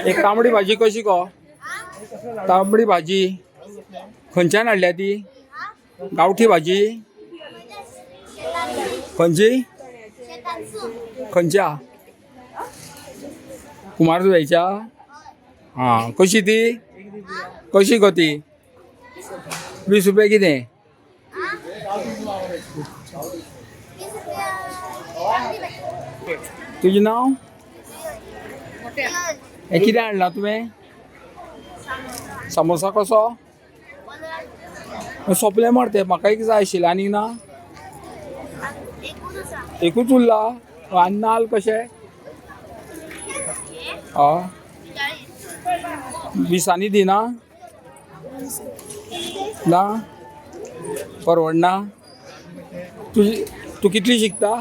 एक तांबडी भाजी कशी गो? तांबडी भाजी खंयच्यान हाडल्या ती? गावठी भाजी खंयची? खंयच्या? कुमारजुव्याच्या? हां, कशी ती? कशी गो ती? 20 रुपया कितें? तुझे नाव? हे कितें हाडला तुवें? समोसा कसो? सोंपले मरे ते, म्हाका एक जाय आशिल्लें, आनीक ना? एकूच उरला? आनी नाल्ल कशे? हय 20 दिना? ना परवडना? तू कितली शिकता?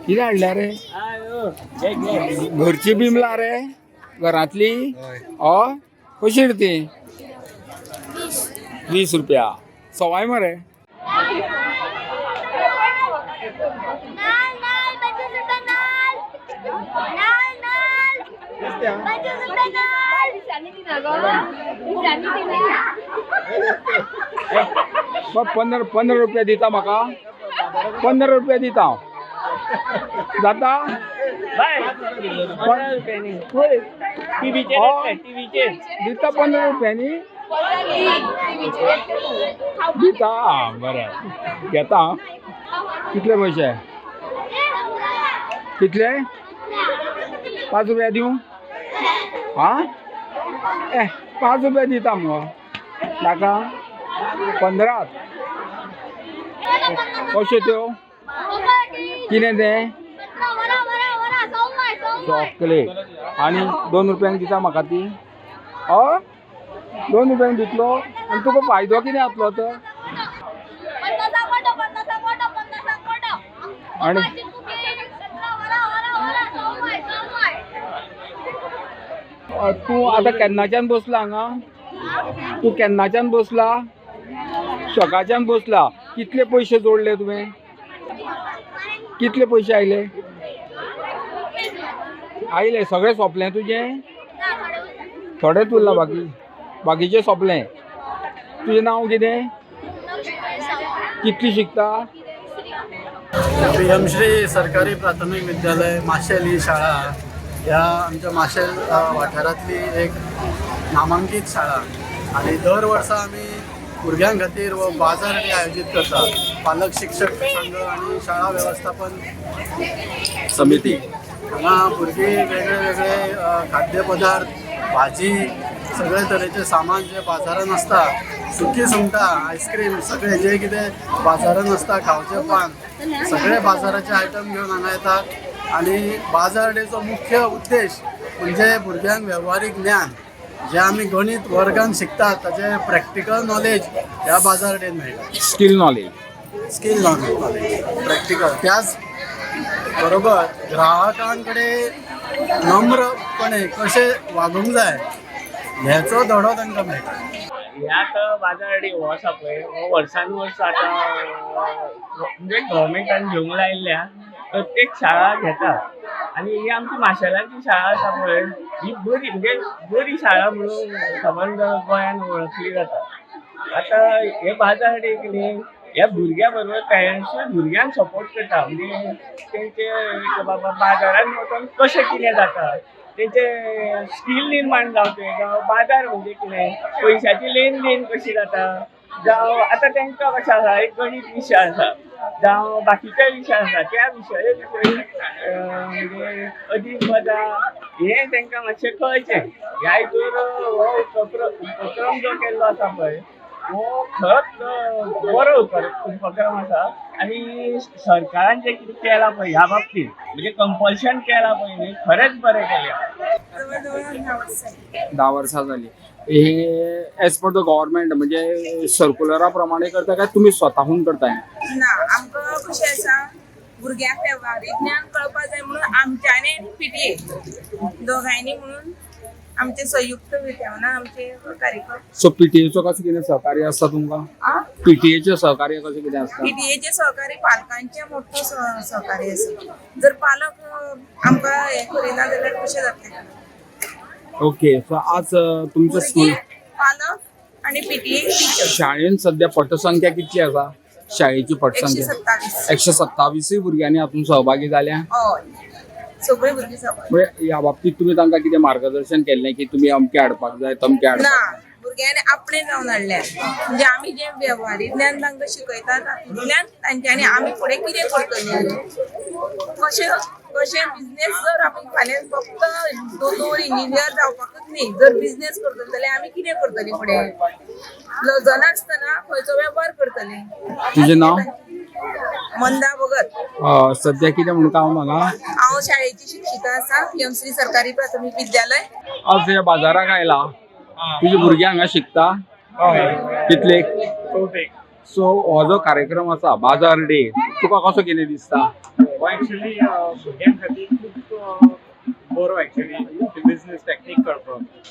कितें हाडल्या रे? घरची बिमला रे? घरांतली? हय कशी रे ती? 20 रुपया सवाय मरे. पंदरा रुपया दिता म्हाका. 15 रुपया दिता हांव. जाता? दिता 15 रुपयांनी दिता. बरें घेता. कितले पैसे? कितले? 5 रुपया दिवं? हां 5 रुपया दिता मगो. नाका 15 कशे त्यो? कितें तें? चॉकलेट. आनी 2 रुपयांक दिता म्हाका ती? हय 2 रुपयांक दितलो? आनी तुका फायदो कितें जातलो तर? आनी तूं आतां केन्नाच्यान बसला हांगा? तूं केन्नाच्यान बसला? सकाळच्यान बसला. कितले पयशे जोडले तुवें? कितले पयशे आयले? आयले सगळें सोंपलें तुजें? थोडेंच उरला बाकीचें सोंपलें. तुजें नांव कितें? कितली शिकता? पीएमश्री सरकारी प्राथमिक विद्यालय माशेल ही शाळा ह्या आमच्या माशेल वाठारांतली एक नामांकीत शाळा आणि दर वर्सा आमी भुरग्यां खातीर व बाजार आयोजीत करतात. पालक शिक्षक संघ आणि शाळा व्यवस्थापन समिती हांगा भुरगीं वेगळे वेगळे खाद्यपदार्थ भाजी सगळे तरेचे सामान जे बाजारान आसता सुकी सुंगटां आयस्क्रीम सगळे जे कितें बाजारान आसता खावचें पान सगळे बाजाराचे आयटम घेवन हांगा येतात. आणि बाजार डेचो मुख्य उद्देश म्हणजे भुरग्यांक वेव्हारीक ज्ञान जे आमी गणित वर्गान शिकतात ताचे प्रॅक्टिकल नॉलेज ह्या बाजार डेन मेळटा. Skill knowledge practical. त्याच बरोबर ग्राहकांकडे नम्रपणे कशे वागूंक जाय ह्याचो धडो तांकां मेळटा. ह्या बाजारडे हो आसा पळय हो वर्सानुवर्स आतां म्हणजे गव्हर्मेंटान घेवंक लायिल्ल्या प्रत्येक शाळा घेता. आनी ही आमची माशेलांची शाळा आसा पळय ही बरी म्हणजे बरी शाळा म्हणून सबंद गोंयान वळखली जाता. आतां हे बाजार डे कितें ह्या भुरग्यां बरोबर पेरंट्सूय भुरग्यांक सपोर्ट करता. म्हणजे तेंचे बाबा बाजारान वचून कशें कितें जाता तेंचे स्कील निर्माण जावचें जावं बाजार म्हणजे कितें पयशाची लेन देन कशी जाता जावं आतां तांकां कशें आसा एक गणीत विशय आसा जावं बाकीचे विशय आसा त्या विशया विशयी म्हणजे अदीक वजा हें तांकां मातशें कळचें. ह्या हितूर हो उपक्रम जो केल्लो आसा पळय हो खरोच बरो उपक्रम आसा. आनी सरकारान जें कितें केलां पळय ह्या बाबतींत म्हणजे कंपल्शन केलां पळय न्ही खरेंच बरें केलें. 10 वर्सां जाली. हे एज पर द गव्हर्मेंट म्हणजे सर्क्युलरा प्रमाणे करता काय तुम्ही स्वताहून करताय? ना आमकां कशें आसा भुरग्यांक वेव्हारीक ज्ञान कळपाक जाय म्हणून आमच्यानी PTA दोगांयनी म्हणून आमचे संयुक्त विद्यमान आमचे कार्यक्रम सो पीटीएचं कसं कितें सहकार्य असता तुमकां पीटीएचें सहकार्य कशें कितें असता पीटीएचे सहकारी पालकांचे मोठो सहकार्य आसा जर पालक आमकां हे करिना जाल्यार कशें जातलें ओके सो आज तुमचं स्कूल भुरगे, पालक आणि पीटीए टीचर शाळेन सध्या पटसंख्या कितली आसा शाळेची पटसंख्या 127 127 भुरग्यांनी हातून सहभागी जाल्या हय सगळे भुरगे सहभागी म्हणजे ह्या बाबतीत तुम्ही तांकां कितें मार्गदर्शन केल्लें की तुमी अमके हाडपाक जाय तमके हाडपाक ना जाय? भुरग्यांनी आपणे जावन हाडल्या म्हणजे आमी जे व्यवहारीक ज्ञान तांकां शिकयतात तातूंतल्यान तांच्यांनी आमी फुडें कितें करतलीं कशें कशें बिझनेस जर आमी फाल्यां फक्त दोतोर इंजिनियर जावपाकूच न्ही जर बिझनेस करतले जाल्यार आमी कितें करतलीं फुडें लजना आसतना खंयचो वेपार करतलीं तुजें नांव मंदा भगत सध्या कितें म्हणटा हांव म्हाका हांव शाळेची शिक्षिका आसा पीएमश्री सरकारी प्राथमीक विद्यालय आज ह्या बाजाराक आयला तुझे भुरगे हांगा शिकता कितले सो हो जो कार्यक्रम आसा बाजार डे तुका कसो कितें दिसता हो ऍक्च्युली भुरग्यां खातीर खूब बरो ऍक्च्युली बिझनेस टॅक्नीक कळपाक